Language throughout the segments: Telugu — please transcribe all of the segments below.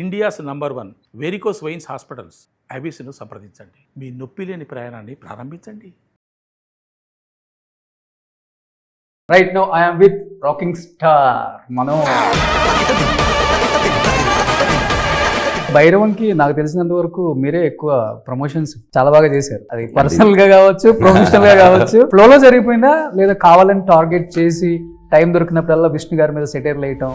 India's number 1 varicose veins hospitals ఐబీసీను సంప్రదించండి. మీ నొప్పి లేని ప్రయాణాన్ని ప్రారంభించండి. Right now I am with rocking star Manoj. భైరవన్కి నాకు తెలిసినంత వరకు మీరే ఎక్కువ ప్రమోషన్స్ చాలా బాగా చేశారు. అది పర్సనల్ గా కావచ్చు, ప్రొఫెషనల్ గా కావచ్చు. ఫ్లోలో జరిగిపోయిందా లేదా కావాలని టార్గెట్ చేసి టైం దొరికినప్పుడల్లా విష్ణు గారి మీద సెటైర్లు వేయటం?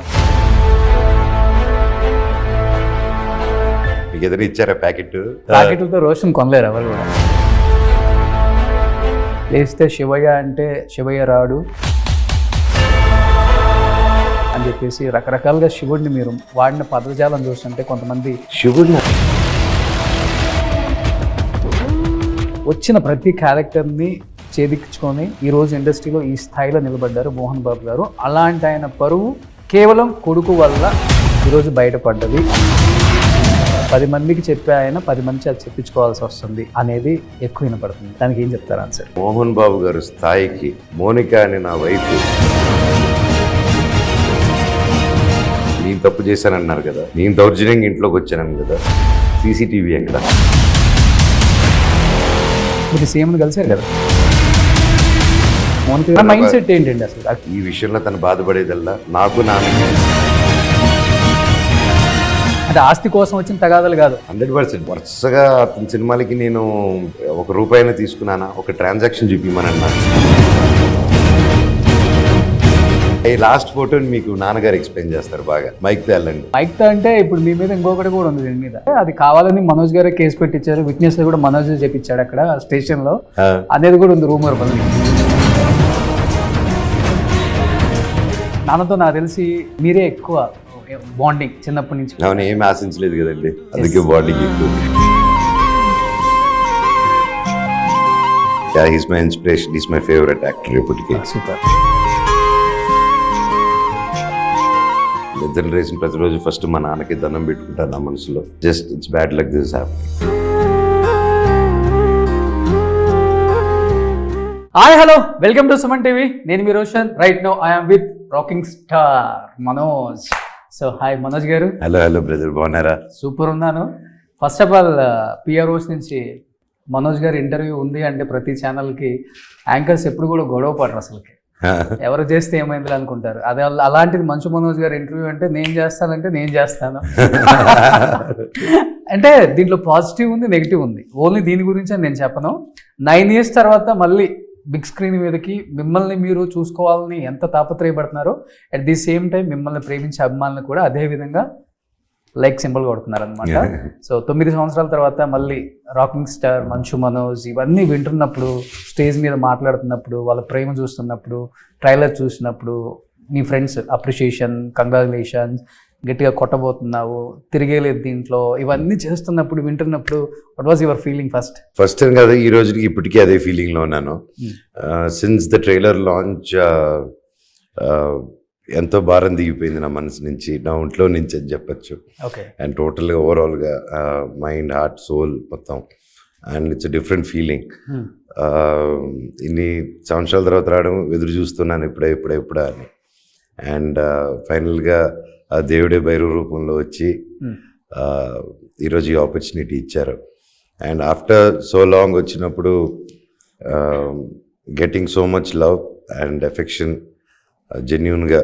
ఏదైనా ఇచ్చారా ప్యాకెట్లతో రోషన్ కొనలేరు ఎవరు కూడా. లేస్తే శివయ్య అంటే శివయ్య రాడు అని చెప్పేసి రకరకాలుగా శివుడిని మీరు వాడిన పదజాలం చూస్తుంటే కొంతమంది శివుడిని వచ్చిన ప్రతి క్యారెక్టర్ని ఛేదించుకొని ఈరోజు ఇండస్ట్రీలో ఈ స్థాయిలో నిలబడ్డారు మోహన్ బాబు గారు. అలాంటి ఆయన పరువు కేవలం కొడుకు వల్ల ఈరోజు బయటపడ్డది. 10 మందికి చెప్పే ఆయన 10 మంది అది చెప్పించుకోవాల్సి వస్తుంది అనేది ఎక్కువ వినపడుతుంది. దానికి ఏం చెప్తారు ఆన్సర్? మోహన్ బాబు గారు స్థాయికి మోనిక అని నా వైఫ్ నేను తప్పు చేశానన్నారు కదా, నేను దౌర్జన్యంగా ఇంట్లోకి వచ్చాను కదా, సీసీటీవీ ఎక్కడ? మీరు సీఎంని కలిసారు కదా, మోనిక మైండ్ సెట్ ఏంటండి అసలు ఈ విషయంలో తను బాధపడేదల్లా నాకు నాన్నకి అంటే ఆస్తి కోసం వచ్చిన తగాదాలు కాదు. 100% వరుసగా అతని సినిమాలకి నేను ₹1 తీసుకున్నానా, ఒక ట్రాన్సాక్షన్ చూపిమనన్నా. ఈ లాస్ట్ ఫోటోని మీకు నాన్నగారు ఎక్స్ప్లెయిన్ చేస్తారు బాగా. మైక్తో వెళ్ళండి. మైక్తో అంటే ఇప్పుడు మీ మీద ఇంకొకటి కూడా ఉంది దీని మీద. అది కావాలని మనోజ్ గారే కేసు పెట్టించారు, విట్నెస్ కూడా మనోజ్ చెప్పించాడు అక్కడ స్టేషన్ లో అనేది కూడా ఉంది రూమర్ పని. నాన్నతో నాకు తెలిసి మీరే ఎక్కువ బాండింగ్ చిన్నప్పటి నుంచి. అవును, ఏమి ఆశించలేదు కదండి, అందుకే బాండింగ్ ఎక్కువ. He's my inspiration, he's my favourite actor ఇప్పటికీ. సూపర్. నిద్ర రేసిన ప్రతిరోజు ఫస్ట్ మా నాన్నకి దండం పెట్టుకుంటాను నా మనసులో. Just it's bad luck this happening. Hi hello, welcome to Suman TV. నేను మీ Roshan. Right now I am with rocking star Manoj. So hi Manoj garu. Hello brother, బాగున్నారా? సూపర్ ఉన్నాను. ఫస్ట్ ఆఫ్ ఆల్ పిఆర్ఓస్ నుంచి మనోజ్ గారు ఇంటర్వ్యూ ఉంది అంటే ప్రతి ఛానల్కి యాంకర్స్ ఎప్పుడు కూడా గొడవ పడరు అసలుకి. ఎవరు చేస్తే ఏమైంది అనుకుంటారు. అదే అలాంటిది మంచు మనోజ్ గారు ఇంటర్వ్యూ అంటే నేను చేస్తానంటే నేను చేస్తాను. అంటే దీంట్లో పాజిటివ్ ఉంది, నెగిటివ్ ఉంది. ఓన్లీ దీని గురించి అని నేను చెప్పను. 9 years తర్వాత మళ్ళీ బిగ్ స్క్రీన్ మీదకి మిమ్మల్ని మీరు చూసుకోవాలని ఎంత తాపత్రయపడుతున్నారో అట్ ది సేమ్ టైం మిమ్మల్ని ప్రేమించే అభిమానులు కూడా అదే విధంగా లైక్ సింబల్ కొడుతున్నారు అనమాట. సో 9 సంవత్సరాల తర్వాత మళ్ళీ రాకింగ్ స్టార్ మంచు మనోజ్ ఇవన్నీ వింటున్నప్పుడు, స్టేజ్ మీద మాట్లాడుతున్నప్పుడు, వాళ్ళ ప్రేమ చూస్తున్నప్పుడు, ట్రైలర్ చూసినప్పుడు, మీ ఫ్రెండ్స్ అప్రిషియేషన్, కంగ్రాచులేషన్స్, గట్టిగా కొట్టబోతున్నావు, తిరిగేలేదు దీంట్లో, ఇవన్నీ చేస్తున్నప్పుడు వింటున్నప్పుడు what was your feeling? First time కదా ఈ రోజుకి ఇప్పటికీ అదే ఫీలింగ్లో ఉన్నాను. సిన్స్ ద ట్రైలర్ లాంచ్ ఎంతో భారం దిగిపోయింది నా మనసు నుంచి, నా ఒంట్లో నుంచి అని చెప్పచ్చు. అండ్ టోటల్గా ఓవరాల్గా మైండ్, హార్ట్, సోల్ మొత్తం. And it's different feeling. ఇన్ని సంవత్సరాల తర్వాత రావడం ఎదురు చూస్తున్నాను ఎప్పుడా అని. అండ్ ఫైనల్గా ఆ దేవుడే భైరవ రూపంలో వచ్చి ఈరోజు ఈ ఆపర్చునిటీ ఇచ్చారు. అండ్ ఆఫ్టర్ సో లాంగ్ వచ్చినప్పుడు getting so much love and affection జెన్యూన్గా,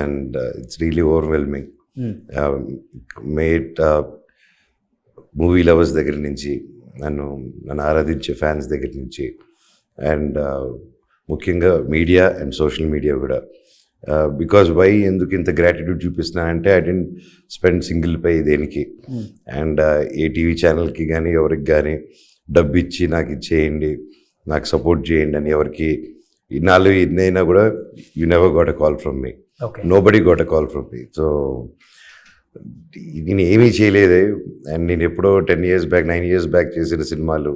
and it's really overwhelming. Mate movie lovers దగ్గర నుంచి, నన్ను ఆరాధించే ఫ్యాన్స్ దగ్గర నుంచి, అండ్ ముఖ్యంగా మీడియా అండ్ సోషల్ మీడియా కూడా. బికాజ్ వై ఎందుకు ఇంత గ్రాటిట్యూడ్ చూపిస్తున్నా అంటే I didn't spend single pie దేనికి. అండ్ ఏ టీవీ ఛానల్కి కానీ ఎవరికి కానీ డబ్బు ఇచ్చి నాకు ఇచ్చేయండి, నాకు సపోర్ట్ చేయండి అని ఎవరికి ఇన్నాళ్ళు ఇన్నైనా కూడా you never got a call from me. Nobody got a call from me. So నేను ఏమీ చేయలేదే. అండ్ నేను ఎప్పుడో 10 years బ్యాక్ 9 years బ్యాక్ చేసిన సినిమాలు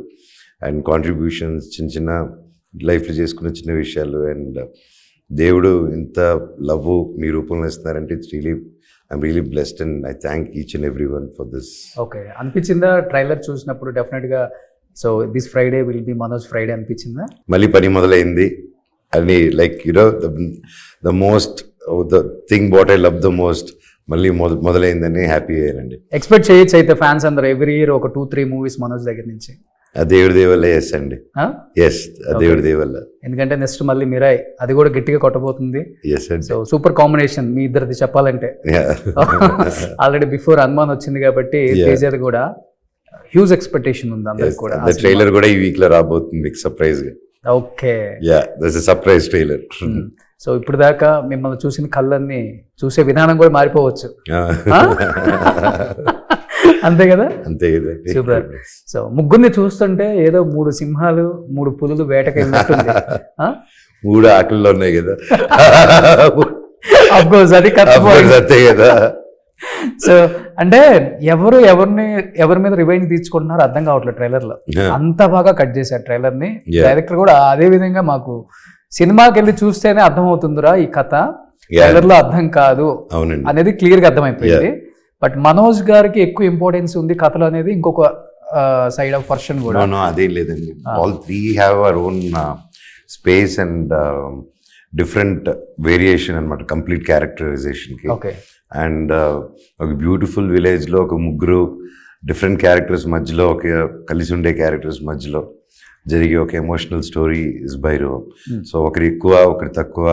అండ్ కాంట్రిబ్యూషన్స్, చిన్న లైఫ్లో చేసుకున్న చిన్న విషయాలు, అండ్ దేవుడు ఇంత లవ్ మీ రూపంలో ఇస్తున్నారంటే it's I'm really blessed and I thank each and every one for this. Okay, అనిపించిందా ట్రైలర్ చూసినప్పుడు డెఫినెట్గా so this Friday will be Manoj Friday అనిపించిందా? మళ్ళీ పని మొదలైంది అని, like the most the thing what I love the most మళ్ళీ మొదలైందని హ్యాపీ అయ్యానండి. ఎక్స్పెక్ట్ చేయొచ్చు అయితే ఫ్యాన్స్ అందరూ ఎవ్రీ ఇయర్ ఒక 2-3 మూవీస్ మనోజ్ దగ్గర నుంచి. ఆ దేవుడి దేవల్ల ఎస్ అండి, ఎస్ ఆ దేవుడి దేవల్ల. ఎందుకంటే నెక్స్ట్ మళ్ళీ మిరాయ్ అది కూడా గట్టిగా కొట్టబోతుంది. ఎస్ అండి. సో సూపర్ కాంబినేషన్ మీ ఇద్దరిది చెప్పాలంటే. ఆల్రెడీ బిఫోర్ హనుమాన్ వచ్చింది కాబట్టి తేజది కూడా హ్యూజ్ ఎక్స్పెక్టేషన్ ఉంది అందరికి కూడా. ట్రైలర్ కూడా ఈ వీక్ లో రాబోతుంది సర్ప్రైజ్ గా. Okay, yeah that's a surprise trailer. So ఇప్పుడు దాకా మిమ్మల్ని చూసిన కళ్ళన్నీ చూసే విధానం కూడా మారిపోవచ్చు. అంతే కదా, అంతే కదా. సూపర్. సో ముగ్గురిని చూస్తుంటే ఏదో 3 సింహాలు 3 పులులు వేటకెళ్ళినట్టుంది. 3 ఆటల్లో ఉన్నాయి కదా. అఫ్కోర్స్ అది అంతే కదా. సో అంటే ఎవరి మీద రివైంజ్ తీర్చుకుంటున్నారో అర్థం కావట్లేదు ట్రైలర్ లో. అంత బాగా కట్ చేశారు ట్రైలర్ ని. డైరెక్టర్ కూడా అదే విధంగా మాకు సినిమాకి వెళ్ళి చూస్తేనే అర్థం అవుతుందిరా ఈ కథ, ట్రైలర్ లో అర్థం కాదు అనేది క్లియర్ గా అర్థమైపోయింది. బట్ మనోజ్ గారికి ఎక్కువ ఇంపార్టెన్స్ ఉంది కథలో అనేది ఇంకొక సైడ్ ఆఫ్ పర్సన్ కూడా. అదేం లేదండి, all 3 have our own space and different variation అనమాట కంప్లీట్ క్యారెక్టరైజేషన్ కి. ఓకే. అండ్ ఒక బ్యూటిఫుల్ విలేజ్ లో ఒక ముగ్గురు డిఫరెంట్ క్యారెక్టర్స్ మధ్యలో ఒక కలిసి ఉండే క్యారెక్టర్స్ మధ్యలో జరిగే ఒక emotional story is Bhairavam. So ఒకరి ఎక్కువ ఒకరి తక్కువ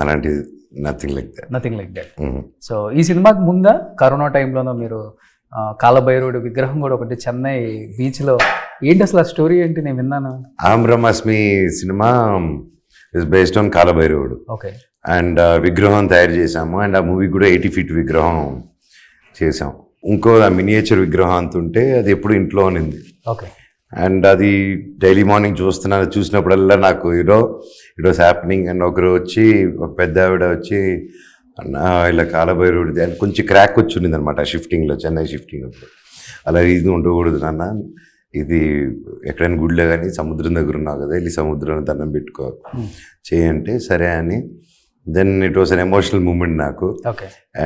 అలాంటిది నథింగ్ లైక్ దట్. సో ఈ సినిమాకి ముందా కరోనా టైంలోనో మీరు కాలభైరవుడు విగ్రహం కూడా ఒకటి చెన్నై బీచ్ లో, ఏంటి అసలు ఆ స్టోరీ ఏంటి? నేను విన్నాను. ఆం బ్రహ్మాస్మి సినిమా ఇస్ బేస్డ్ ఆన్ కాలభైరవుడు. ఓకే. అండ్ విగ్రహం తయారు చేసాము. అండ్ ఆ మూవీ కూడా 80 feet విగ్రహం చేసాం. ఇంకో మినియేచర్ విగ్రహం అంత ఉంటే అది ఎప్పుడు ఇంట్లో ఉన్నింది. ఓకే. అండ్ అది డైలీ మార్నింగ్ చూసినప్పుడల్లా నాకు ఇట్ వాస్ హ్యాపెనింగ్. అండ్ ఒకరు వచ్చి ఒక పెద్ద ఆవిడ వచ్చి ఇలా కాలభైరవుడిది అని కొంచెం క్రాక్ వచ్చి ఉండింది అనమాట షిఫ్టింగ్లో, చెన్నై షిఫ్టింగ్ అప్పుడు. అలా ఇది ఉండకూడదు నాన్న, ఇది ఎక్కడైనా గుడిలో కానీ సముద్రం దగ్గర ఉన్నావు కదా, వెళ్ళి సముద్రంలో దండం పెట్టుకో చేయంటే సరే అని. Then it was an emotional moment నాకు.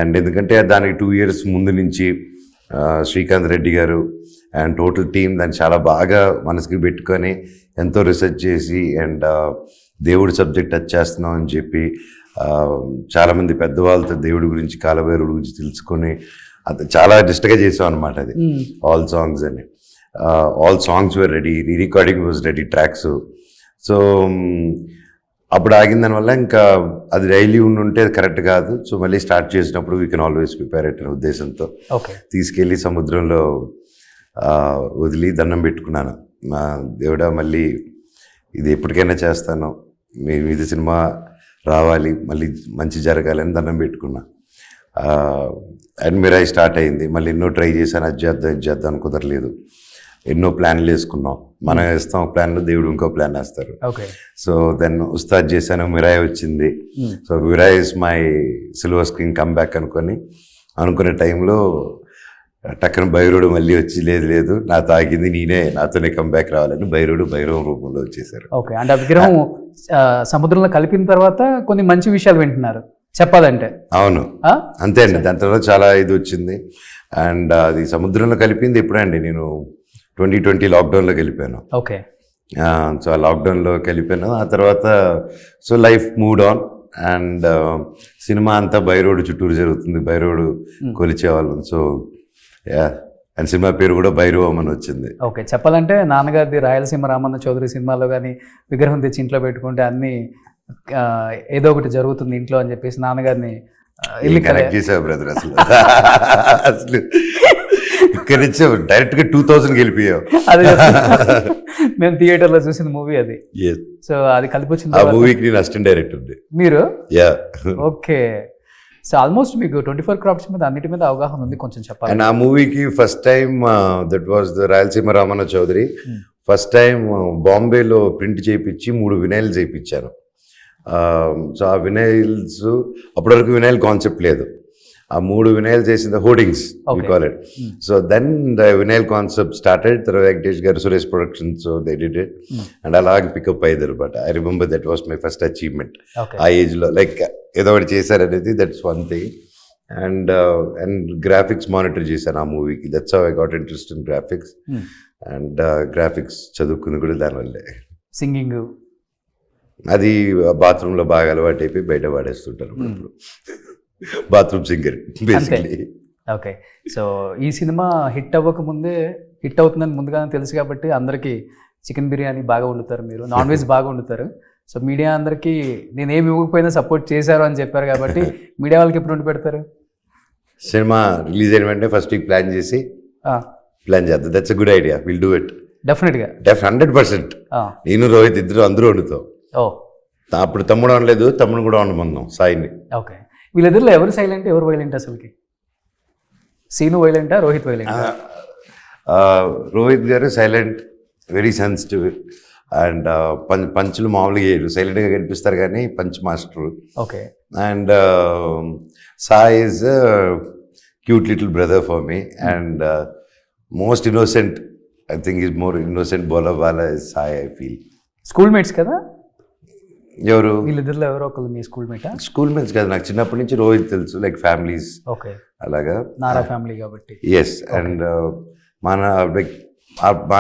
అండ్ ఎందుకంటే దానికి 2 years ముందు నుంచి శ్రీకాంత్ రెడ్డి గారు అండ్ టోటల్ టీమ్ దాన్ని చాలా బాగా మనసుకి పెట్టుకొని ఎంతో రీసెర్చ్ చేసి అండ్ దేవుడి సబ్జెక్ట్ టచ్ చేస్తున్నాం అని చెప్పి చాలామంది పెద్దవాళ్ళతో దేవుడి గురించి కాలభైరవుడి గురించి తెలుసుకొని అది చాలా నిష్టగా చేసాం అనమాట. అది ఆల్ సాంగ్స్ అని all songs were ready, recording was ready, tracks. So అప్పుడు ఆగిన దానివల్ల ఇంకా అది డైలీ ఉండుంటే అది కరెక్ట్ కాదు. సో మళ్ళీ స్టార్ట్ చేసినప్పుడు వీ కెన్ ఆల్వేస్ ప్రిపేర్ అనే ఉద్దేశంతో తీసుకెళ్ళి సముద్రంలో వదిలి దండం పెట్టుకున్నాను. మా దేవుడా మళ్ళీ ఇది ఎప్పటికైనా చేస్తాను, ఇది సినిమా రావాలి, మళ్ళీ మంచి జరగాలని దండం పెట్టుకున్నా. అండ్ మిరాయి స్టార్ట్ అయింది. మళ్ళీ ఎన్నో ట్రై చేశాను, అది చేద్దాం కుదరలేదు. ఎన్నో ప్లాన్లు వేసుకున్నాం. మనం వేస్తాం ఒక ప్లాన్లో, దేవుడు ఇంకో ప్లాన్ వేస్తారు. సో దెన్ ఉస్తాద్ చేశాను, మిరాయి వచ్చింది. So Mirai is my silver screen comeback అనుకునే టైంలో టక్కన భైరవుడు మళ్ళీ వచ్చి లేదు నాతో ఆగింది, నాతోనే కంబ్యాక్ రావాలని భైరవం రూపంలో వచ్చేసారు. ఓకే. అంటే ఆ విగ్రహం సముద్రంలో కలిపిన తర్వాత కొన్ని మంచి విషయాలు వింటున్నారు చెప్పాలంటే. అవును, అంతే అండి. దాని తర్వాత చాలా ఇది వచ్చింది. అండ్ అది సముద్రంలో కలిపింది ఎప్పుడండి, నేను 2020 లాక్డౌన్లో వెళ్ళిపోయాను. ఓకే. సో ఆ లాక్డౌన్లో వెళ్ళిపోయాను. ఆ తర్వాత so life mood on. And cinema అంతా భైరవుడు చుట్టూరు జరుగుతుంది, భైరవుడు కొలిచేవాళ్ళం. సో అండ్ సినిమా పేరు కూడా భైరవం అని వచ్చింది. ఓకే. చెప్పాలంటే నాన్నగారిది రాయలసీమ రామన్న చౌదరి సినిమాలో కానీ విగ్రహం తెచ్చి ఇంట్లో పెట్టుకుంటే అన్ని ఏదో ఒకటి జరుగుతుంది ఇంట్లో అని చెప్పేసి నాన్నగారిని కనెక్ట్ చేసావు బ్రదర్. అసలు ఇక్కడ నుంచి డైరెక్ట్ గా 2000కి వెళ్ళిపోయావు. అదే మేము థియేటర్లో చూసిన మూవీ అది. సో అది కలిపి వచ్చింది. ఆ మూవీకి నేను అసిస్టెంట్ డైరెక్టర్ మీరు. యా. ఓకే. సో ఆల్మోస్ట్ మీకు 24 క్రాఫ్ట్స్ మీద అన్నిటి మీద అవగాహన ఉంది, కొంచెం చెప్పాలి. అండ్ ఆ మూవీకి first time that was the Rayalaseema Ramanna Chowdary. First time బాంబేలో ప్రింట్ చేయించి 3 వినైల్స్ చేయించాను. సో ఆ వినైల్స్ అప్పటివరకు వినైల్ కాన్సెప్ట్ లేదు. ఆ 3 వినైల్స్ చేసిన hoardings we call it. So then the vinyl concept started. తర్వాత Venkatesh garu, Suresh productions, so they did it. And అలాగే పికప్ అయ్యారు. But I remember that was my first achievement ఆ ఏజ్లో. లైక్ ఏదో ఒకటి చేశారనేది, that's one thing. And graphics monitor చేశాను ఆ మూవీకి. That's how I got interest in graphics. And graphics చదువుకుంది కూడా దానివల్లే. సింగింగ్ అది బాత్రూంలో బాగా అలవాటు అయిపోయి బయట పాడేస్తుంటారు. Bathroom singer basically. Okay, so ఈ సినిమా హిట్ అవ్వకముందే హిట్ అవుతుందని ముందుగానే తెలుసు కాబట్టి అందరికీ చికెన్ బిర్యానీ బాగా వండుతారు, మీరు నాన్ వెజ్ బాగా వండుతారు. సో మీడియా అందరికీ నేనేమి ఇవ్వకపోయినా సపోర్ట్ చేశారు అని చెప్పారు కాబట్టి మీడియా వాళ్ళకి ఎప్పుడు వండి పెడతారు? సినిమా రిలీజ్ అయిన వెంటనే ఫస్ట్ వీక్ ప్లాన్ చేసి ప్లాన్ చేద్దాం. That's a good idea, will do it డెఫినెట్గా. 100%. నేను రోహిత్ ఇద్దరు అందరూ వండుతాం. ఓ, అప్పుడు తమ్ముడు అనలేదు, తమ్ముడు కూడా వండమన్నాం సాయిని. ఓకే, వీళ్ళిద్దరిలో ఎవరు సైలెంట్ ఎవరు వైలెంట్ అసలుకి? సీను వైలెంటా, రోహిత్ వైలెంటా? రోహిత్ గారు సైలెంట్, వెరీ సెన్సిటివ్ అండ్ పంచులు మామూలుగా వేయరు, సైలెంట్గా కనిపిస్తారు కానీ punch master. Okay. And Sai is cute little brother for me and most innocent. I think is more innocent bowler వాళ్ళ Sai, I feel. School mates కదా ఎవరు? వీళ్ళిద్దరిలో ఎవరో ఒకళ్ళు మీ స్కూల్ మేటా? స్కూల్ మేట్స్ కాదు, నాకు చిన్నప్పటి నుంచి రోహిత్ తెలుసు, లైక్ ఫ్యామిలీస్. ఓకే, అలాగా నారా ఫ్యామిలీ కాబట్టి. ఎస్, అండ్ మా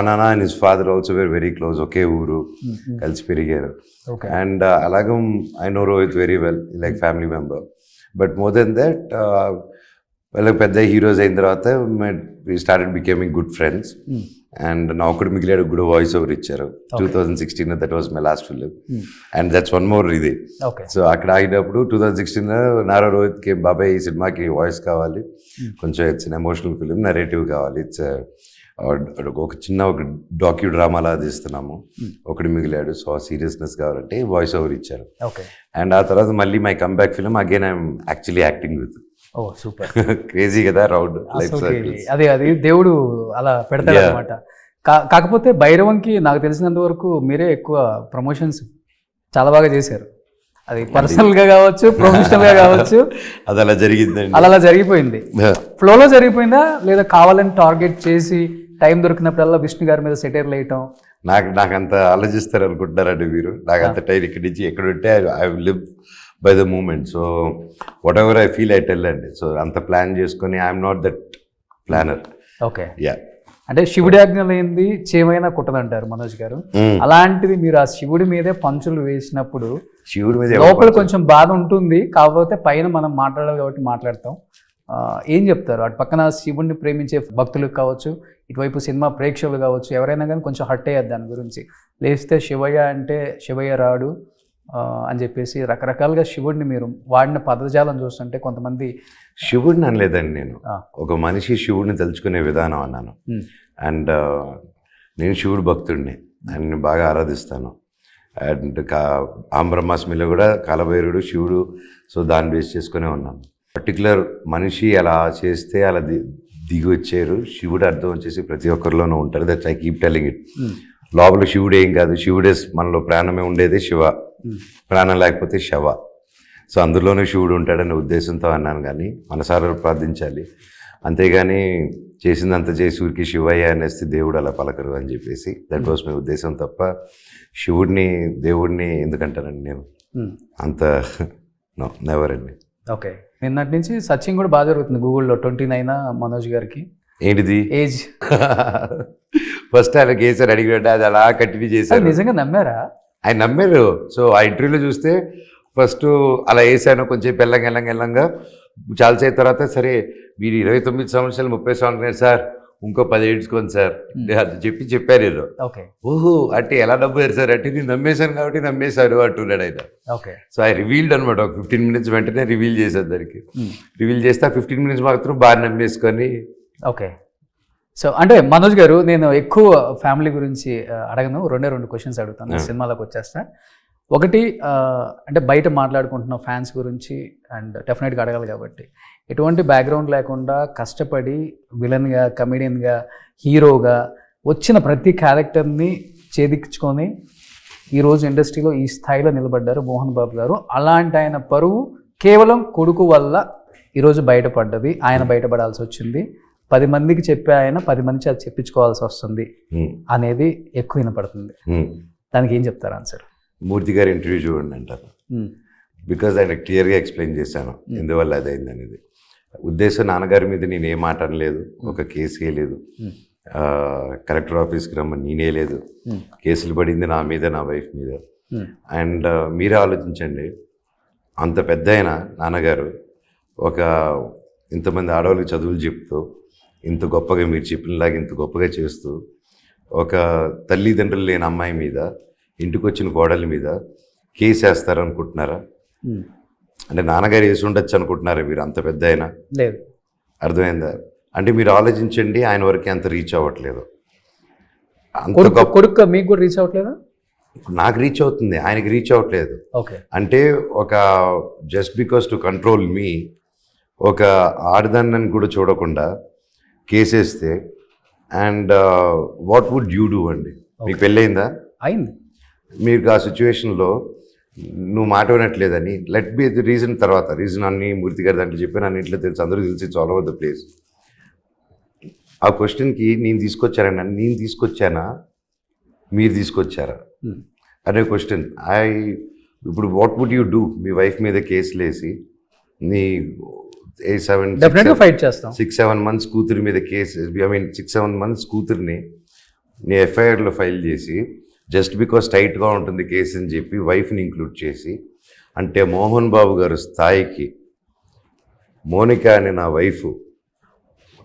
నాన్న and his father also were very close, ఒకే ఊరు, కలిసి పెరిగారు. అండ్ అలాగే I know Rohit very well, like family member. But more then that వాళ్ళకి పెద్ద హీరోస్ అయిన తర్వాత we started becoming good friends. And నా ఒకటి మిగిలాడు కూడా వాయిస్ ఓవర్ ఇచ్చారు 2016, that was my last film. And that's one more ఇది. సో అక్కడ ఆగినప్పుడు 2016 నారా రోహిత్కి బాబాయ్ ఈ సినిమాకి వాయిస్ కావాలి, కొంచెం ఇట్స్ ఎమోషనల్ ఫిలిం, నరేటివ్ కావాలి, ఇట్స్ ఒక చిన్న ఒక డాక్యూ డ్రామాలా తీస్తున్నాము, ఒకటి మిగిలాడు, సో సీరియస్నెస్ కావాలంటే వాయిస్ ఓవర్ ఇచ్చారు. అండ్ ఆ తర్వాత మళ్ళీ my comeback film again I'm actually acting with. Oh super, crazy కదా రౌండ్ లైఫ్. అదే అది దేవుడు అలా పెడతాడు అనమాట. కాకపోతే భైరవంకి నాకు తెలిసినంత వరకు మీరే ఎక్కువ ప్రమోషన్స్ చాలా బాగా చేశారు. అది పర్సనల్ గా కావచ్చు, ప్రొఫెషనల్ గా కావచ్చు, అది అలా జరిగిందండి. అలా జరిగిపోయింది, ఫ్లోలో జరిగిపోయిందా లేదా కావాలని టార్గెట్ చేసి టైం దొరికినప్పుడల్లా విష్ణు గారి మీద సెటైర్లు వేయటం? నాకు అంత ఆలోచిస్తారు అనుకుంటున్నారండి మీరు. నాకు అంత టైం ఇక్కడి నుంచి ఎక్కడ ఉంటే I will live by the moment. So whatever I feel I tell అండి. సో అంత ప్లాన్ చేసుకొని I'm not that planner. Okay, yeah. అంటే శివుడి ఆజ్ఞ లేనిది చేమైనా కుట్టదంటారు మనోజ్ గారు. అలాంటిది మీరు ఆ శివుడి మీదే పంచులు వేసినప్పుడు శివుడి మీద లోపల కొంచెం బాధ ఉంటుంది, కాకపోతే పైన మనం మాట్లాడాలి కాబట్టి మాట్లాడతాం. ఏం చెప్తారు? అటు పక్కన శివుడిని ప్రేమించే భక్తులకు కావచ్చు, ఇటువైపు సినిమా ప్రేక్షకులు కావచ్చు, ఎవరైనా కానీ కొంచెం హర్ట్ అయ్యారు దాని గురించి. లేస్తే శివయ్య అంటే శివయ్య రాడు అని చెప్పేసి రకరకాలుగా శివుడిని మీరు వాడిన పదజాలం చూస్తుంటే కొంతమంది శివుడిని అనలేదండి నేను, ఒక మనిషి శివుడిని తలుచుకునే విధానం అన్నాను. అండ్ నేను శివుడు భక్తుడిని, ఆయన బాగా ఆరాధిస్తాను. అండ్ ఆంబ్రహ్మాస్మిలో కూడా కాలభైరుడు శివుడు, సో దాన్ని బేస్ చేసుకునే ఉన్నాను. పర్టికులర్ మనిషి అలా చేస్తే అలా దిగి వచ్చారు, శివుడు అర్థం వచ్చేసి ప్రతి ఒక్కరిలోనూ ఉంటారు. That's I keep telling it. లోపల శివుడు ఏం కాదు, శివుడే మనలో ప్రాణమే ఉండేది శివ, ప్రాణం లేకపోతే శవ. సో అందులోనే శివుడు ఉంటాడనే ఉద్దేశంతో అన్నాను, కానీ మనసారా ప్రార్థించాలి, అంతేగాని చేసిందంత చేసి ఊరికి శివయ్య అనేస్తే దేవుడు అలా పలకరు అని చెప్పేసి దట్ వాస్ మై ఉద్దేశం తప్ప శివుడిని దేవుడిని ఎందుకంటానండి నేను, అంత నో, నెవర్ అండి. ఓకే, నిన్నటి నుంచి సర్చింగ్ కూడా బాగా జరుగుతుంది గూగుల్లో. 29 మనోజ్ గారికి ఏంటిది ఏజ్? ఫస్ట్ ఆయనకి వేసారు అడిగినట్టు, అది అలా కంటిన్యూ చేశారు. నిజంగా నమ్మారా? ఆయన నమ్మారు. సో ఆ ఇంటర్వ్యూలో చూస్తే ఫస్ట్ అలా వేసాను, కొంచెం వెళ్ళంగా చాలాసేపు తర్వాత సరే మీరు 29 సంవత్సరాలు 30 సంవత్సరాలు సార్, ఇంకో 10 ఏడ్చుకోండి సార్ అది చెప్పారు ఏదో. ఓకే, ఓహో అంటే ఎలా నమ్మారు సార్ అంటే నేను నమ్మేశాను కాబట్టి నమ్మేశారు అంటున్నాడు ఆయన. ఓకే, సో ఐ రివీల్డ్ అనమాట. ఒక 15 minutes వెంటనే రివీల్ చేశారు దానికి. రివీల్ చేస్తే ఆ 15 minutes మాత్రం బాగా నమ్మేసుకొని. ఓకే, సో అంటే మనోజ్ గారు, నేను ఎక్కువ ఫ్యామిలీ గురించి అడగను, 2 క్వశ్చన్స్ అడుగుతాను, సినిమాలోకి వచ్చేస్తా. ఒకటి అంటే బయట మాట్లాడుకుంటున్న ఫ్యాన్స్ గురించి అండ్ డెఫినెట్గా అడగాలి కాబట్టి, ఎటువంటి బ్యాక్గ్రౌండ్ లేకుండా కష్టపడి విలన్గా, కమెడియన్గా, హీరోగా వచ్చిన ప్రతి క్యారెక్టర్ని ఛేదించుకొని ఈరోజు ఇండస్ట్రీలో ఈ స్థాయిలో నిలబడ్డారు మోహన్ బాబు గారు. అలాంటి ఆయన పరువు కేవలం కొడుకు వల్ల ఈరోజు బయటపడ్డది, ఆయన బయటపడాల్సి వచ్చింది. 10 మందికి చెప్పే ఆయన 10 మంది అది చెప్పించుకోవాల్సి వస్తుంది అనేది ఎక్కువ వినపడుతుంది. దానికి ఏం చెప్తారు ఆన్సర్? మూర్తి గారి ఇంటర్వ్యూ చూడండి అంటారు. బికాజ్ ఆయన క్లియర్గా ఎక్స్ప్లెయిన్ చేశాను ఎందువల్ల అది అయింది అనేది. ఉద్దేశం నాన్నగారి మీద నేను ఏం మాట అనలేదు, ఒక కేసు వేయలేదు, కలెక్టర్ ఆఫీస్కి రమ్మని నేనే లేదు, కేసులు పడింది నా మీద, నా వైఫ్ మీద. అండ్ మీరే ఆలోచించండి, అంత పెద్ద ఆయన నాన్నగారు ఒక ఇంతమంది ఆడవాళ్ళకి చదువులు చెప్తూ ఇంత గొప్పగా మీరు చెప్పినలాగా ఇంత గొప్పగా చేస్తూ ఒక తల్లిదండ్రులు లేని అమ్మాయి మీద ఇంటికి వచ్చిన కోడలి మీద కేసు వేస్తారు అనుకుంటున్నారా? అంటే నాన్నగారు వేసి ఉండొచ్చు అనుకుంటున్నారా మీరు? అంత పెద్ద అయినా లేదు. అర్థమైందా? అంటే మీరు ఆలోచించండి, ఆయన వరకు అంత రీచ్ అవ్వట్లేదు. అంత కొడుకు మీకు కూడా రీచ్ అవ్వట్లేదా? నాకు రీచ్ అవుతుంది, ఆయనకి రీచ్ అవ్వట్లేదు. ఓకే. అంటే ఒక జస్ట్ బికాస్ టు కంట్రోల్ మీ ఒక ఆడదాన్ని కూడా చూడకుండా కేసేస్తే and what would you do అండి? మీకు పెళ్ళయిందా? అయింది. మీకు ఆ సిచ్యువేషన్లో నువ్వు మాట వినట్లేదని లెట్ బి ది రీజన్, తర్వాత రీజన్ అన్ని మూర్తి గారి దాంట్లో చెప్పాను, అన్ని ఇంట్లో తెలుసు, అందరూ తెలిసి it's all over the place. ఆ క్వశ్చన్కి నేను తీసుకొచ్చానండి, నేను తీసుకొచ్చానా మీరు తీసుకొచ్చారా అనే క్వశ్చన్. ఇప్పుడు వాట్ వుడ్ యూ డూ? మీ వైఫ్ మీద కేసులు వేసి నీ 6-7 months కూతురి మీద కేసు, ఐ మీన్ 6-7 months కూతురిని నీ ఎఫ్ఐఆర్లో ఫైల్ చేసి జస్ట్ బికాస్ టైట్గా ఉంటుంది కేసు అని చెప్పి వైఫ్ని ఇంక్లూడ్ చేసి, అంటే మోహన్ బాబు గారు స్థాయికి మోనిక అనే నా వైఫ్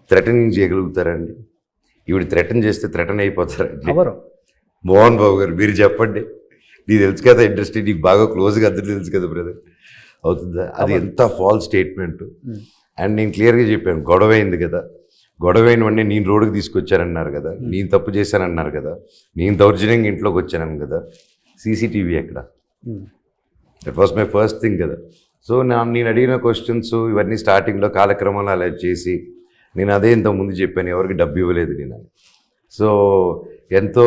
థ్రెటనింగ్ చేయగలుగుతారండి? ఈవిడ థ్రెటన్ చేస్తే థ్రెటన్ అయిపోతారండి? మోహన్ బాబు గారు మీరు చెప్పండి. నీకు తెలుసు కదా ఇండస్ట్రీ, నీకు బాగా క్లోజ్గా అందరూ తెలుసు కదా బ్రదర్, అవుతుందా? అది ఎంత ఫాల్స్ స్టేట్మెంట్. అండ్ నేను క్లియర్గా చెప్పాను, గొడవ అయింది కదా, గొడవ అయిన వెంటనే నేను రోడ్డుకి తీసుకొచ్చానన్నారు కదా, నేను తప్పు చేశానన్నారు కదా, నేను దౌర్జన్యంగా ఇంట్లోకి వచ్చాను కదా, సీసీటీవీ ఎక్కడ? That was my first thing కదా. సో నేను అడిగిన క్వశ్చన్స్ ఇవన్నీ స్టార్టింగ్లో కాలక్రమాలు అలా చేసి నేను అదే ఇంతకుముందు చెప్పాను, ఎవరికి డబ్బు ఇవ్వలేదు నేను. సో ఎంతో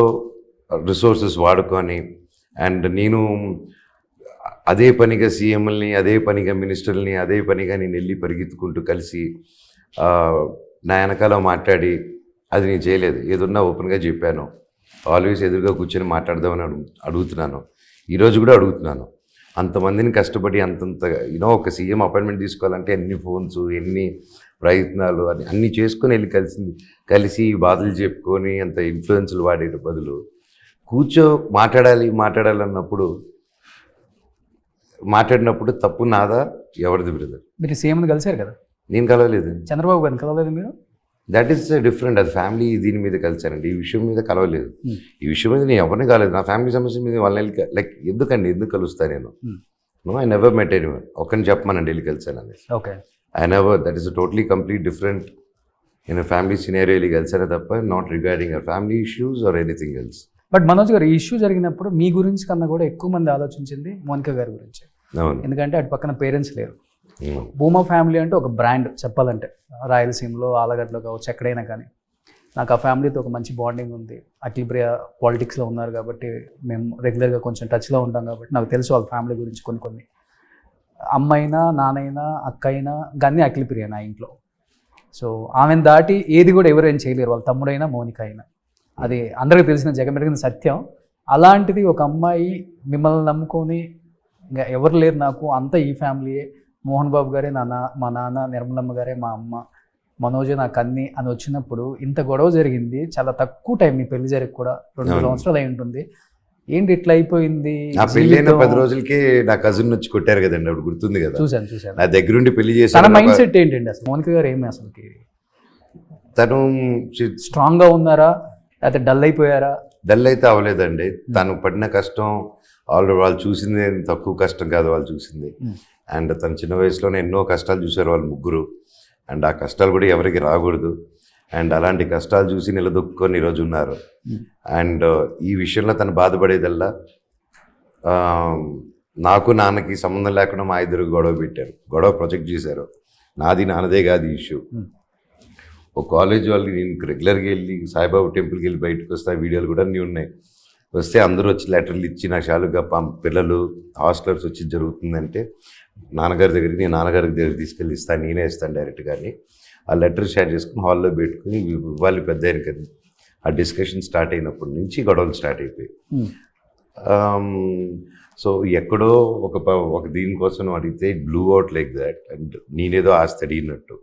రిసోర్సెస్ వాడుకొని అండ్ నేను అదే పనిగా సీఎంలని, అదే పనిగా మినిస్టర్ని, అదే పనిగా నేను వెళ్ళి పరిగెత్తుకుంటూ కలిసి నా వెనకాల మాట్లాడి అది నేను చేయలేదు. ఏదన్నా ఓపెన్గా చెప్పాను, ఆల్వేస్ ఎదురుగా కూర్చొని మాట్లాడదామని అడుగుతున్నాను, ఈరోజు కూడా అడుగుతున్నాను. అంతమందిని కష్టపడి అంతంత ఒక సీఎం అపాయింట్మెంట్ తీసుకోవాలంటే ఎన్ని ఫోన్స్, ఎన్ని ప్రయత్నాలు అన్నీ చేసుకొని వెళ్ళి కలిసి బాధలు చెప్పుకొని అంత ఇన్ఫ్లుయెన్స్లు వాడే బదులు మాట్లాడాలన్నప్పుడు మాట్లాడినప్పుడు తప్పు నాదా ఎవరిది బ్రదర్? మీరు సీఎంని కలిశారు కదా? నేను కలవలేదు. చంద్రబాబు గారిని కలవలేదు మీరు? That is different. అది ఫ్యామిలీ దీని మీద కలిసానండి, ఈ విషయం మీద కలవలేదు. ఈ విషయం మీద నేను ఎవరిని కాలేదు, నా ఫ్యామిలీ సమస్య మీద వాళ్ళని లైక్ ఎందుకు కలుస్తా నేను? No, I never met anyone. ఒకరిని చెప్పమనండి వెళ్ళి కలిసానని. Okay. I never, that is totally complete different. నేను ఫ్యామిలీ సినారియో వెళ్ళి కలిసానే తప్ప not regarding our family issues or anything else. But Manoj garu, ఈ ఇష్యూ జరిగినప్పుడు మీ గురించి కన్నా కూడా ఎక్కువ మంది ఆలోచించింది మోనిక గారి గురించి. అవును. ఎందుకంటే అటు పక్కన పేరెంట్స్ లేరు. భూమా ఫ్యామిలీ అంటే ఒక బ్రాండ్ చెప్పాలంటే, రాయలసీమలో ఆలగడ్డలో కావచ్చు ఎక్కడైనా కానీ. నాకు ఆ ఫ్యామిలీతో ఒక మంచి బాండింగ్ ఉంది. అఖిలప్రియ పాలిటిక్స్లో ఉన్నారు కాబట్టి మేము రెగ్యులర్గా కొంచెం టచ్లో ఉంటాం కాబట్టి నాకు తెలుసు వాళ్ళ ఫ్యామిలీ గురించి కొన్ని. అమ్మైనా, నాన్నైనా, అక్క అయినా కానీ అఖిలప్రియ నా ఇంట్లో. సో ఆమెను దాటి ఏది కూడా ఎవరేం చేయలేరు, వాళ్ళ తమ్ముడైనా మోనిక అయినా. అది అందరికీ తెలిసిన జగమెరిగిన సత్యం. అలాంటిది ఒక అమ్మాయి మిమ్మల్ని నమ్ముకొని ఇంకా ఎవరు లేరు నాకు, అంతా ఈ ఫ్యామిలీయే, మోహన్ బాబు గారే మా నాన్న, నిర్మలమ్మ గారే మా అమ్మ, మనోజే నాకు అన్ని అని వచ్చినప్పుడు ఇంత గొడవ జరిగింది. చాలా తక్కువ టైం మీ పెళ్లి జరిగి కూడా 2 సంవత్సరాలు అయి ఉంటుంది. ఏంటి ఇట్లా అయిపోయింది? నా పెళ్ళైన 10 రోజులకి నా కజిన్ వచ్చి కొట్టారు కదండి, అప్పుడు గుర్తుంది కదా? చూశాను. నా దగ్గరుండి పెళ్లి చేసి. తన మైండ్ సెట్ ఏంటండి అసలు? మోనిక గారు ఏమి అసలుకి తను స్ట్రాంగ్గా ఉన్నారా లేకపోతే డల్ అయిపోయారా? డల్ అయితే అవ్వలేదండి. తను పడిన కష్టం ఆల్రెడీ వాళ్ళు చూసింది తక్కువ కష్టం కాదు, వాళ్ళు చూసింది. అండ్ తన చిన్న వయసులోనే ఎన్నో కష్టాలు చూశారు వాళ్ళు ముగ్గురు. అండ్ ఆ కష్టాలు కూడా ఎవరికి రాకూడదు. అండ్ అలాంటి కష్టాలు చూసి నిలదొక్కుని ఈరోజు ఉన్నారు. అండ్ ఈ విషయంలో తను బాధపడేదల్లా నాకు నాన్నకి సంబంధం లేకుండా మా ఇద్దరు గొడవ పెట్టారు, గొడవ ప్రొజెక్ట్ చేశారు. నాన్నదే కాదు ఈ ఇష్యూ. ఒక కాలేజ్ వాళ్ళు నేను రెగ్యులర్గా వెళ్ళి సాయిబాబా టెంపుల్కి వెళ్ళి బయటకు వస్తే వీడియోలు కూడా అన్నీ ఉన్నాయి. వస్తే అందరూ వచ్చి లెటర్లు ఇచ్చి నా షాలుగా పిల్లలు హాస్టలర్స్ వచ్చి జరుగుతుందంటే నాన్నగారి దగ్గరికి, నేను నాన్నగారి దగ్గరికి తీసుకెళ్ళి ఇస్తాను, నేనే ఇస్తాను డైరెక్ట్. కానీ ఆ లెటర్ షేర్ చేసుకుని హాల్లో పెట్టుకుని వాళ్ళు పెద్ద అయిన కదా ఆ డిస్కషన్ స్టార్ట్ అయినప్పటి నుంచి గొడవలు స్టార్ట్ అయిపోయి. సో ఎక్కడో ఒక దీనికోసం అడిగితే blue out like that. And నేనేదో ఆస్తి అడిగినట్టు,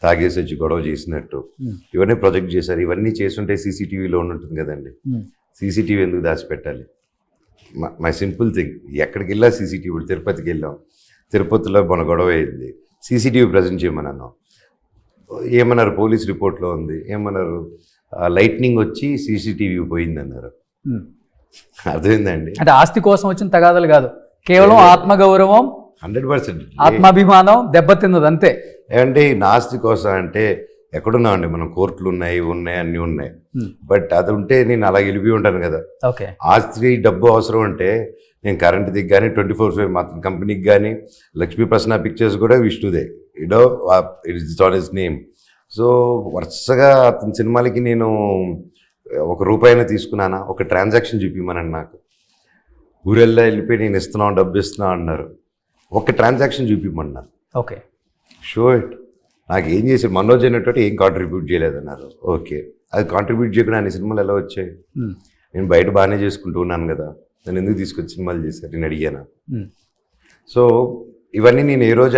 తాగేసి వచ్చి గొడవ చేసినట్టు ఇవన్నీ ప్రొజెక్ట్ చేశారు. ఇవన్నీ చేస్తుంటే సీసీటీవీలో ఉంటుంది కదండి, సీసీటీవీ ఎందుకు దాచిపెట్టాలి? My simple thing. ఎక్కడికి వెళ్ళా సీసీటీవీ. తిరుపతికి వెళ్ళాం, తిరుపతిలో మన గొడవ అయింది, సీసీటీవీ ప్రజెంట్ చేయమన్నాను. ఏమన్నారు, పోలీస్ రిపోర్ట్లో ఉంది. ఏమన్నారు, లైట్నింగ్ వచ్చి సీసీటీవీ పోయిందన్నారు. అర్థమైందండి. అంటే ఆస్తి కోసం వచ్చిన తగాదాలు కాదు, కేవలం ఆత్మగౌరవం 100%. ఆత్మాభిమానం దెబ్బతిన్నది అంతే. ఏమంటే నా ఆస్తి కోసం అంటే ఎక్కడున్నామండి మనం, కోర్టులు ఉన్నాయి అన్నీ ఉన్నాయి. బట్ అది ఉంటే నేను అలా వెళ్ళిపోయి ఉంటాను కదా. ఓకే, ఆస్తి డబ్బు అవసరం అంటే నేను కరెంట్ దిగ్ కానీ 24/7 మాత్రం కంపెనీకి కానీ లక్ష్మీ ప్రసన్న పిక్చర్స్ కూడా విష్ణుదే, it's on his name. So వరుసగా అతని సినిమాలకి నేను ₹1 తీసుకున్నానా, ఒక ట్రాన్సాక్షన్ చూపిమనండి నాకు. ఊరెల్లా వెళ్ళిపోయి నేను ఇస్తున్నాను, డబ్బు ఇస్తున్నా అన్నారు. ఒక ట్రాన్సాక్షన్ చూపిమన్నారు. Okay, show it. నాకు ఏం చేసి మనోజ్ అనేటువంటి ఏం కాంట్రిబ్యూట్ చేయలేదన్నారు. ఓకే, అది కాంట్రిబ్యూట్ చేయకుండా అన్ని సినిమాలు ఎలా వచ్చాయి? నేను బయట బాగానే చేసుకుంటూ ఉన్నాను కదా, నేను ఎందుకు తీసుకొచ్చి సినిమాలు చేశారు నేను అడిగాను. సో ఇవన్నీ నేను ఏ రోజు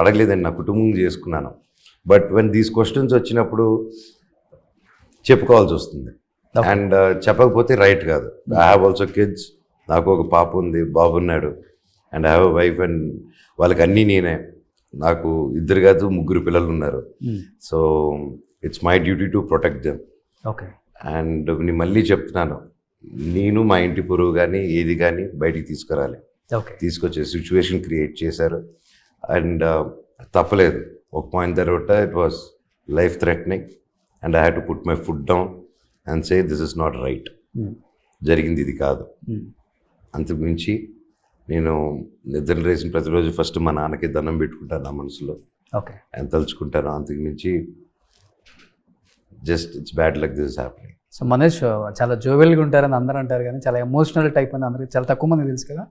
అడగలేదండి, నా కుటుంబం చేసుకున్నాను. బట్ వెన్ దీస్ క్వశ్చన్స్ వచ్చినప్పుడు చెప్పుకోవాల్సి వస్తుంది. అండ్ చెప్పకపోతే రైట్ కాదు. I have also kids. నాకు ఒక పాప ఉంది, బాబు ఉన్నాడు. And I have a wife. And వాళ్ళకి అన్నీ నేనే. నాకు 2 కాదు 3 పిల్లలు ఉన్నారు. So it's my duty to protect them. Okay, and నేను మళ్ళీ చెప్తున్నాను, నేను మా ఇంటి పొరుగు కానీ ఏది కానీ బయటికి తీసుకురాలి. ఓకే, తీసుకొచ్చే సిచ్యువేషన్ క్రియేట్ చేశారు. అండ్ తప్పలేదు. ఒక పాయింట్ తర్వాత it was life threatening and I had to put my foot down and say this is not right. జరిగింది ఇది కాదు. అంతకు మించి నేను నిద్ర లేసిన ప్రతిరోజు ఫస్ట్ మా నాన్నకి దండం పెట్టుకుంటాను నా మనసులో. ఓకే, ఎంత తలుచుకుంటాను. అంతకు మించి just it's bad luck this happening. So Manish చాలా జోవెల్గా ఉంటారని అందరూ అంటారు, కానీ చాలా ఎమోషనల్ టైప్ అని అందరికి చాలా తక్కువ మంది తెలుసు కదా.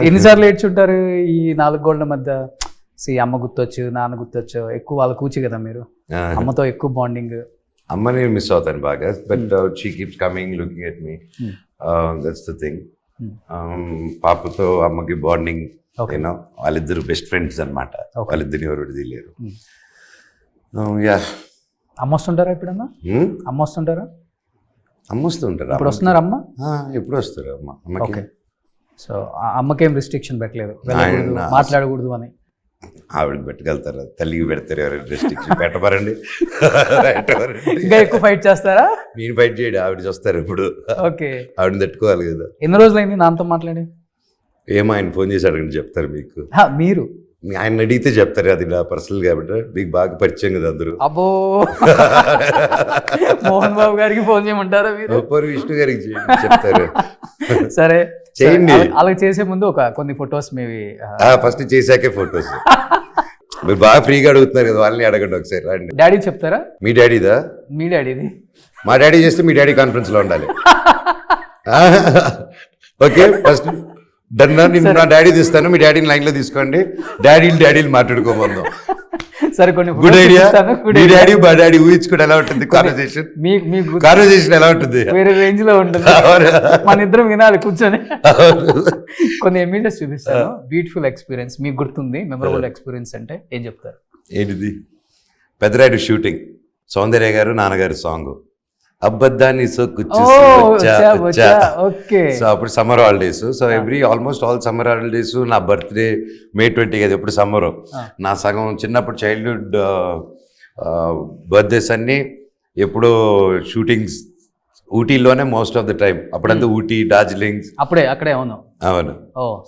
ఎన్నిసార్లు ఏడ్చుంటారు ఈ 4 గోడల మధ్య? అమ్మ గుర్తొచ్చు, నాన్న గుర్తొచ్చు, ఎక్కువ వాళ్ళ కూచి కదా మీరు, అమ్మతో ఎక్కువ బాండింగ్. అమ్మని మిస్ అవుతాను బాగా. But she keeps coming looking at me. That's the thing. పాపతో అమ్మకి బాండింగ్, వాళ్ళిద్దరు బెస్ట్ ఫ్రెండ్స్ అనమాట. వాళ్ళిద్దరిని ఎవరు విడదీయలేరు. యా. అమ్మ వస్తుంటారా ఎప్పుడన్నా? అమ్మ వస్తుంటారా? అమ్మ వస్తుంటారు. ఇప్పుడు వస్తున్నారు అమ్మ? ఎప్పుడు వస్తారు అమ్మ? అమ్మకి. సో అమ్మకేం రిస్ట్రిక్షన్ పెట్టలేదు, మాట్లాడకూడదు అని? ఆవిడకి పెట్టగలుగుతారా? తల్లికి పెడతారు ఎవరైనా రెస్ట్రిక్షన్? పెట్టమరండి. ఇంకా ఎక్కువ ఫైట్ చేస్తారా? నేను ఫైట్ చేయడు, ఆవిడ చూస్తారు ఇప్పుడు. ఓకే, ఆవిడని తట్టుకోవాలి కదా. ఎన్ని రోజులైంది నాన్నతో మాట్లాడి? ఏమో ఆయన ఫోన్ చేసి అడగండి, చెప్తారు మీకు. మీరు ఆయన అడిగితే చెప్తారు, అది నా పర్సనల్ కాబట్టి. మీకు బాగా పరిచయం కదా అందరూ. అబ్బో, మోహన్ బాబు గారికి ఫోన్ చేయమంటారా మీరు? విష్ణు గారికి చెప్తారు. సరే చేయండి. అలా చేసే ముందు కొన్ని ఫొటోస్ మీవి ఫస్ట్ చేశాకే ఫొటోస్. మీరు బాగా ఫ్రీగా అడుగుతున్నారు కదా, వాళ్ళని అడగండి ఒకసారి. రండి. డాడీ చెప్తారా? మీ డాడీదా? మీ డాడీది. మా డాడీ చేస్తే మీ డాడీ కాన్ఫరెన్స్ లో ఉండాలి. ఓకే, ఫస్ట్ డన్నా. నేను నా డాడీ తీస్తాను, మీ డాడీని లైన్ లో తీసుకోండి. డాడీలు మాట్లాడుకోబోదాం. సరే, కొన్ని గుడ్ ఐడియా. మీ డాడీ మా డాడీ ఊహించుకుంటే ఎలా ఉంటుంది కాన్వర్సేషన్? కాన్వర్సేషన్ ఎలా ఉంటుంది? వేరే రేంజ్ లో ఉంటుంది. మన ఇద్దరం వినాలి కూర్చొని. కొన్ని ఇమేజెస్ చూపిస్తాను. బ్యూటిఫుల్ ఎక్స్పీరియన్స్ మీకు గుర్తుంది, మెమరబుల్ ఎక్స్పీరియన్స్ అంటే ఏం చెప్తారు? ఏంటిది? పెద్దరాయుడు షూటింగ్, సౌందర్య గారు నాన్నగారు సాంగ్, అబ్బద్దాన్ని సో అప్పుడు summer holidays. So almost all summer holidays, నా బర్త్డే May 20 కదా, ఎప్పుడు సమ్మర్. నా సగం చిన్నప్పుడు చైల్డ్హుడ్ బర్త్డేస్ అన్నీ ఎప్పుడో షూటింగ్స్ ఊటీలోనే మోస్ట్ ఆఫ్ ద టైం. అప్పుడంతా ఊటీ, డార్జిలింగ్ అక్కడే. అవును.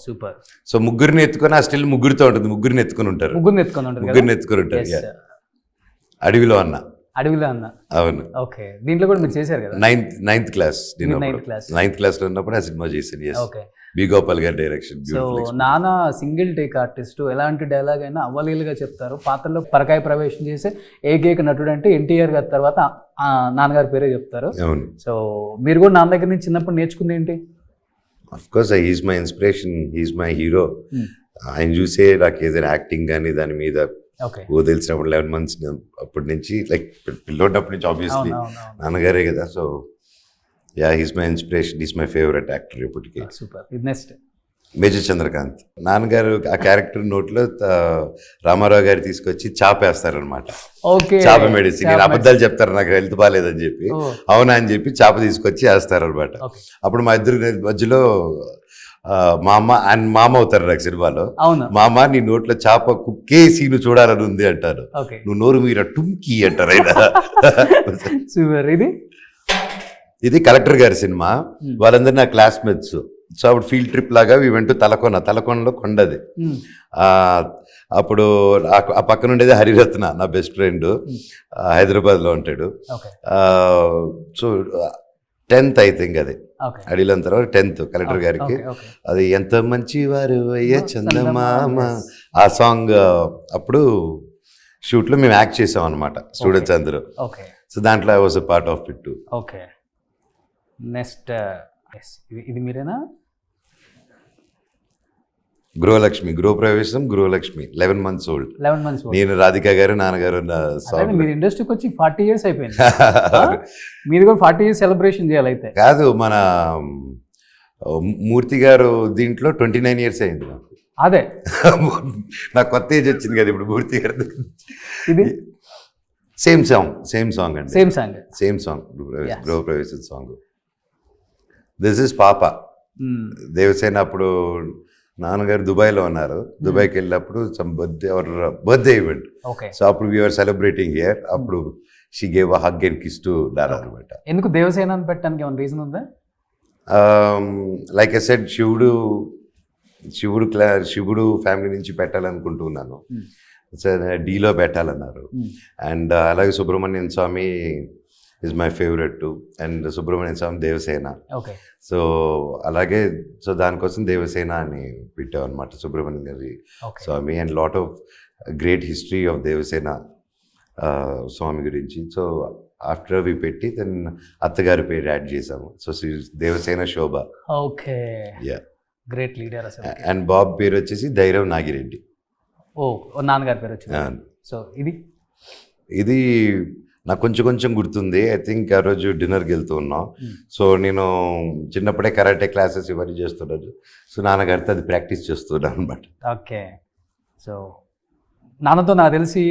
సూపర్. సో ముగ్గురిని ఎత్తుకొని, ఆ స్టిల్ ముగ్గురితో ఉంటుంది, ముగ్గురిని ఎత్తుకొని ఉంటారు. ముగ్గురిని ఎత్తుకొని ఉంటారు. అడవిలో అన్న. అవును. ఓకే, దీంట్లో కూడా మీరు చేశారు కదా. నైన్త్ క్లాస్ లో ఉన్నప్పుడు ఆ సినిమా చేశాను. బి గోపాల్ గారి డైరెక్షన్. సో నాన్న సింగిల్ టేక్ ఆర్టిస్ట్, ఎలాంటి డైలాగ్ అయినా అవలీలుగా చెప్తారు. పాత్రలో పరకాయ ప్రవేశం చేసే ఏకైక నటుడు అంటే ఎన్టీఆర్ గారి తర్వాత నాన్నగారి పేరే చెప్తారు. అవును. సో మీరు కూడా నాన్న దగ్గర నుంచి చిన్నప్పుడు నేర్చుకుంది ఏంటి? Of course he's my inspiration, he's my hero. ఆయన చూసే నాకు ఏదైనా యాక్టింగ్ కానీ దాని మీద తెలిసినప్పుడు 11 months అప్పటి నుంచి, లైక్ పిల్లోటప్పటి నుంచి ఆబ్వియస్లీ నాన్నగారే కదా. So yeah, he's my inspiration, he's my favourite actor ఇప్పటికీ. Next major Chandrakanth. నాన్నగారు ఆ క్యారెక్టర్ నోట్లో రామారావు గారు తీసుకొచ్చి చాపేస్తారనమాట. చాప మెడిసిన్. నేను అబద్ధాలు చెప్తారు, నాకు హెల్త్ బాగాలేదని చెప్పి. అవునా అని చెప్పి చాప తీసుకొచ్చి వేస్తారనమాట. అప్పుడు మా ఇద్దరు మధ్యలో మామ అండ్ మామ అవుతారు నాకు సినిమాలో. అవును. మామ నీ నోట్లో చేప కుక్కేసి నువ్వు చూడాలని ఉంది అంటారు. ఓకే. నువ్వు నోరు మీర టుంకి అంటారు ఆయన. సూపర్. ఇది కలెక్టర్ గారి సినిమా. వాళ్ళందరూ నా క్లాస్మేట్స్. సో అప్పుడు ఫీల్డ్ ట్రిప్ లాగా వెంటూ తలకొండలో కొండది. అప్పుడు ఆ పక్కన ఉండేది హరిరత్న, నా బెస్ట్ ఫ్రెండ్, హైదరాబాద్లో ఉంటాడు. సో 10th ఐ థింక్ అది అడిగిన తర్వాత 10th కలెక్టర్ గారికి. అది ఎంత మంచి వారు అయ్యే చందమామ ఆ సాంగ్ అప్పుడు షూట్లో మేము యాక్ట్ చేసాం అనమాట, స్టూడెంట్స్ అందరూ. సో దాంట్లో I was a part of it to. Okay. Next ఇది మీరేనా? గృహలక్ష్మి, గృహప్రవేశం గృహలక్ష్మి, 11 months old. నేను రాధిక గారు నాన్నగారు మీరు ఇండస్ట్రీకి వచ్చి 40 years అయిపోయింది. మీరు కూడా 40 years సెలబ్రేషన్ చేయాలి అయితే. కాదు, మన మూర్తి గారు దీంట్లో 29 years అయింది నాకు. అదే నాకు కొత్త ఏజ్ వచ్చింది కదా ఇప్పుడు మూర్తి గారు. ఇది సేమ్ సాంగ్ అండి. Same song Gruhapravesam song. This is పాప. దేవసేన అప్పుడు నాన్నగారు దుబాయ్లో ఉన్నారు. దుబాయ్కి వెళ్ళినప్పుడు సమ్ బర్త్డే ఈవెంట్. సో అప్పుడు వీఆర్ సెలబ్రేటింగ్ హియర్. అప్పుడు she gave a hug and kiss to Dara అనమాట. ఎందుకు దేవసేన అని పెట్టడానికి ఏమైనా రీజన్ ఉందా? లైక్ ఐ సెడ్, శివుడు ఫ్యామిలీ నుంచి పెట్టాలనుకుంటున్నాను. డీలో పెట్టాలన్నారు. అండ్ అలాగే Subrahmanyam Swamy is my favourite too. And Subrahmanyam Swamy Devasena. So అలాగే సో దానికోసం దేవసేన అని పెట్టాం అనమాట, సుబ్రహ్మణ్యం గారి Swamy. And lot of great history of Devasena Swamy గురించి. సో ఆఫ్టర్ వి పెట్టి దెన్ అత్తగారి పేరు యాడ్ చేసాము. సో దేవసేన శోభ. ఓకే. యా, గ్రేట్ లీడర్ అసలు. అండ్ బాబ్ పేరు వచ్చేసి ధైర్యం నాగిరెడ్డి. ఓ, నాన్నగారి పేరు వచ్చింది. సో ఇది నాకు కొంచెం గుర్తుంది. ఐ థింక్ ఆ రోజు డిన్నర్కి వెళ్తూ ఉన్నాం. సో నేను చిన్నప్పుడే కరాటే క్లాసెస్ ఇవన్నీ చేస్తున్నాను. సో నాన్నగారితో అది ప్రాక్టీస్ చేస్తున్నాను అనమాట. ఓకే. సో నాన్నతో నాకు తెలిసి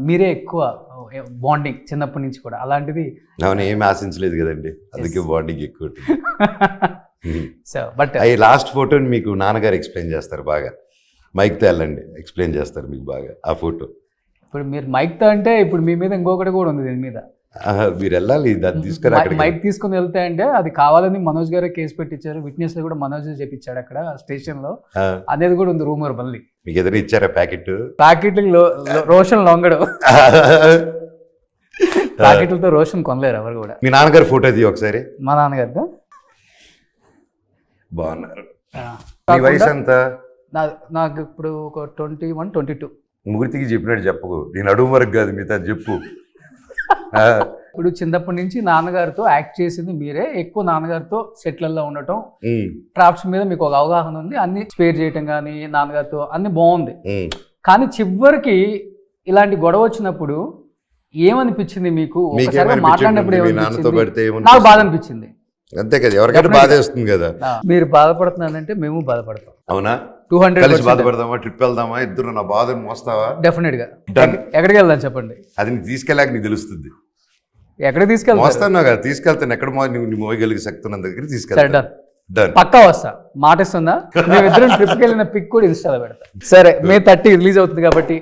మీరే ఎక్కువ బాండింగ్ చిన్నప్పటి నుంచి కూడా. అలాంటిది అవును, ఏమి ఆశించలేదు కదండి, అందుకే బాండింగ్ ఎక్కువ. సో బట్ ఈ లాస్ట్ ఫోటోని మీకు నాన్నగారు ఎక్స్ప్లెయిన్ చేస్తారు బాగా. మైక్తో వెళ్ళండి, ఎక్స్ప్లెయిన్ చేస్తారు మీకు బాగా ఆ ఫోటో. ఇప్పుడు మీరు మైక్తో అంటే ఇప్పుడు మీ మీద ఇంకొకటి కూడా ఉంది దీని మీద. మీరు వెళ్ళాలి, దాన్ని తీసుకుని మైక్ తీసుకుని వెళ్తే అంటే అది కావాలని మనోజ్ గారే కేసు పెట్టించారు. విట్నెస్ కూడా మనోజ్ చెప్పించాడు అక్కడ స్టేషన్ లో అనేది కూడా ఉంది రూమర్. మళ్ళీ మీకు ఏదైనా ఇచ్చారా ప్యాకెట్ రోషన్ లొంగడు. ప్యాకెట్లతో రోషన్ కొనలేరు ఎవరు కూడా. మీ నాన్నగారు ఫోటో ఇది ఒకసారి. మా నాన్నగారితో బాగున్నారు. మీ వయసు ఎంత? నాకు ఇప్పుడు ఒక 21, 22. మూర్తికి చెప్పినట్టు చెప్పకు, నేను అడుగు వరకు కాదు మిగతా చెప్పు. ఇప్పుడు చిన్నప్పటి నుంచి నాన్నగారితో యాక్ట్ చేసింది మీరే. ఎక్కువ నాన్నగారితో సెట్లలో ఉండటం, క్రాఫ్ట్స్ మీద మీకు ఒక అవగాహన ఉంది. అన్ని స్పేర్ చేయటం కానీ నాన్నగారితో అన్ని బాగుంది. కానీ చివరికి ఇలాంటి గొడవ వచ్చినప్పుడు ఏమనిపించింది మీకు? మాట్లాడినప్పుడు ఏమనిపించింది? నాకు బాధ అనిపించింది. అంతే కదా, ఎవరికైనా బాధ వేస్తుంది కదా. మీరు బాధపడుతున్నారంటే మేము బాధపడతాం. అవునా? 200 బాధపడదామా, ట్రిప్ వెళ్దామా, ఇద్దరు నా బాధను మోస్తావా? డెఫినెట్ గా. ఎక్కడికి వెళ్దాం చెప్పండి. అది నీకు తీసుకెళ్ళాక నీకు తెలుస్తుంది. ఎక్కడికి తీసుకెళ్తా? మోస్తాను కదా, తీసుకెళ్తాను. ఎక్కడ నువ్వు మోయగలిగే శక్తి ఉన్న దగ్గర తీసుకెళ్తాను. పక్కా వస్తా, మాట ఇస్తుందా? మేమిద్దరం ట్రిప్కి వెళ్ళిన పిక్ కూడా ఇన్స్టాలో పెడతా. సరే, May 30 రిలీజ్ అవుతుంది కాబట్టి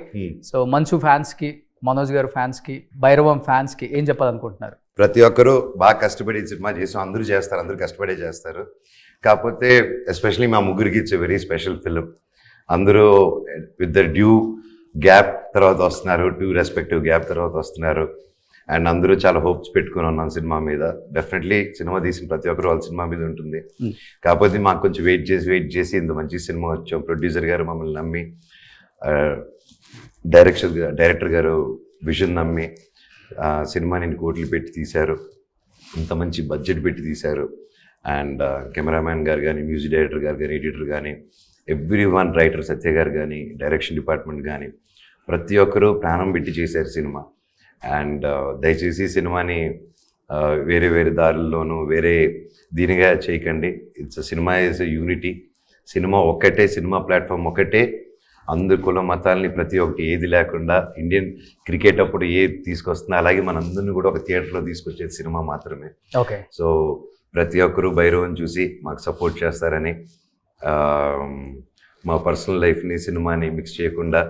సో మంచు ఫ్యాన్స్ కి, మనోజ్ గారు ఫ్యాన్స్ కి, భైరవం ఫ్యాన్స్ కి ఏం చెప్పాలనుకుంటున్నారు? ప్రతి ఒక్కరూ బాగా కష్టపడి సినిమా చేసాం. అందరూ చేస్తారు, అందరూ కష్టపడే చేస్తారు. కాకపోతే ఎస్పెషలీ మా ముగ్గురికి it's a very special film. అందరూ విత్ ద డ్యూ గ్యాప్ తర్వాత వస్తున్నారు, డ్యూ రెస్పెక్టివ్ గ్యాప్ తర్వాత వస్తున్నారు. అండ్ అందరూ చాలా హోప్స్ పెట్టుకుని ఉన్నాం సినిమా మీద. డెఫినెట్లీ సినిమా తీసిన ప్రతి ఒక్కరు వాళ్ళ సినిమా మీద ఉంటుంది. కాకపోతే మాకు కొంచెం వెయిట్ చేసి ఇంత మంచి సినిమా వచ్చాం. ప్రొడ్యూసర్ గారు మమ్మల్ని నమ్మి, డైరెక్టర్ గారు విజన్ నమ్మి సినిమాని కోట్లు పెట్టి తీశారు. ఇంత మంచి బడ్జెట్ పెట్టి తీశారు. అండ్ కెమెరామ్యాన్ గారు కానీ, మ్యూజిక్ డైరెక్టర్ గారు కానీ, ఎడిటర్ కానీ, ఎవ్రీవన్, రైటర్ సత్య గారు కానీ, డైరెక్షన్ డిపార్ట్మెంట్ కానీ ప్రతి ఒక్కరూ ప్రాణం పెట్టి చేశారు సినిమా. అండ్ దయచేసి సినిమాని వేరే వేరే దారుల్లోనూ వేరే దీనిగా చేయకండి. It's cinema is a unity. Cinema ఒక్కటే, సినిమా ప్లాట్ఫామ్ ఒకటే. అందరు కుల మతాలని ప్రతి ఒక్కటి ఏది లేకుండా ఇండియన్ క్రికెట్ అప్పుడు ఏది తీసుకొస్తుందో అలాగే మనందరినీ కూడా ఒక థియేటర్లో తీసుకొచ్చేది సినిమా మాత్రమే. ఓకే. సో ప్రతి ఒక్కరూ భైరవం చూసి మాకు సపోర్ట్ చేస్తారని మా పర్సనల్ లైఫ్ని సినిమాని మిక్స్ చేయకుండా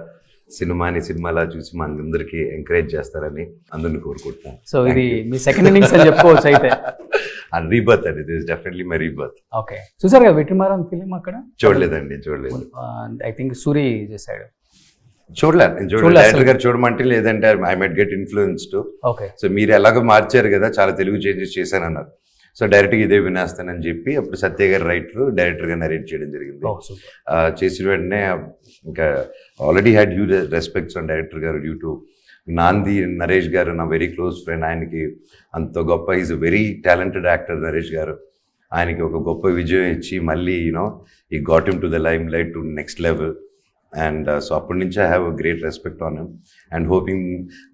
సినిమాని సినిమాలా చూసి మా అందరికీ ఎంకరేజ్ చేస్తారని అందరిని కోరుకుంటున్నాను. సో ఇది మీ సెకండ్ ఇన్నింగ్స్ అని చెప్పుకోవచ్చు అయితే. రీబర్త్ అండి, this definitely my rebirth. Okay, చూసారు కదా వెట్రిమారన్ ఫిలిం అక్కడ? చూడలేదండి, చూడలేదు. ఐ థింక్ సూరి చేశాడు. చూడలేదు, నేను చూడలేదు. డైరెక్టర్ గారు చూడమంటే లేదంటే I might get influenced. Okay, so మీరు ఎలాగో మార్చారు కదా, చాలా తెలుగు చేంజెస్ చేశానన్నారు. సో డైరెక్ట్గా ఇదే వినేస్తానని చెప్పి అప్పుడు సత్య గారు రైటర్, డైరెక్టర్గా నరేట్ చేయడం జరిగింది. చేసిన వెంటనే ఇంకా already had huge respects on director గారు డ్యూ టు నాంది నరేష్ గారు, నా వెరీ క్లోజ్ ఫ్రెండ్. ఆయనకి అంత గొప్ప, is a very talented actor Naresh గారు. ఆయనకి ఒక గొప్ప విజయం ఇచ్చి మళ్ళీ ఈ got him to the lime light to next level. And so అప్పటి నుంచి I have a great respect on him and hoping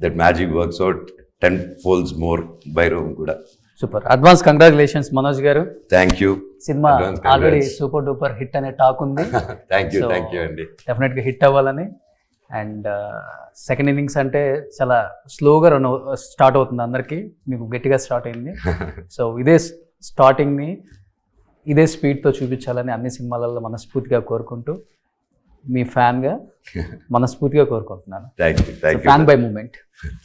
that magic works out 10 folds more బైరోమ్ కూడా. సూపర్, అడ్వాన్స్ కంగ్రాచులేషన్స్ మనోజ్ గారు. Thank you. Cinema already super duper hit అనే టాక్ ఉంది. థ్యాంక్ యూ అండి. డెఫినెట్గా హిట్ అవ్వాలని. అండ్ సెకండ్ ఇన్నింగ్స్ అంటే చాలా స్లోగా స్టార్ట్ అవుతుంది అందరికీ, మీకు గట్టిగా స్టార్ట్ అయింది. సో ఇదే స్టార్టింగ్ని ఇదే స్పీడ్తో చూపించాలని అన్ని సినిమాలలో మనస్ఫూర్తిగా కోరుకుంటూ, మీ ఫ్యాన్గా మనస్ఫూర్తిగా కోరుకుంటున్నాను. Fan by moment.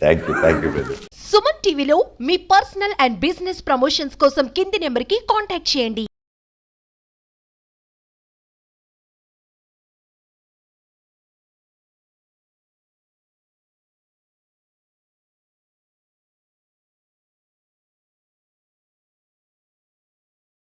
Thank you brother. Suman టీవీలో మీ పర్సనల్ అండ్ బిజినెస్ ప్రమోషన్స్ కోసం కింది నెంబర్కి కాంటాక్ట్ చేయండి.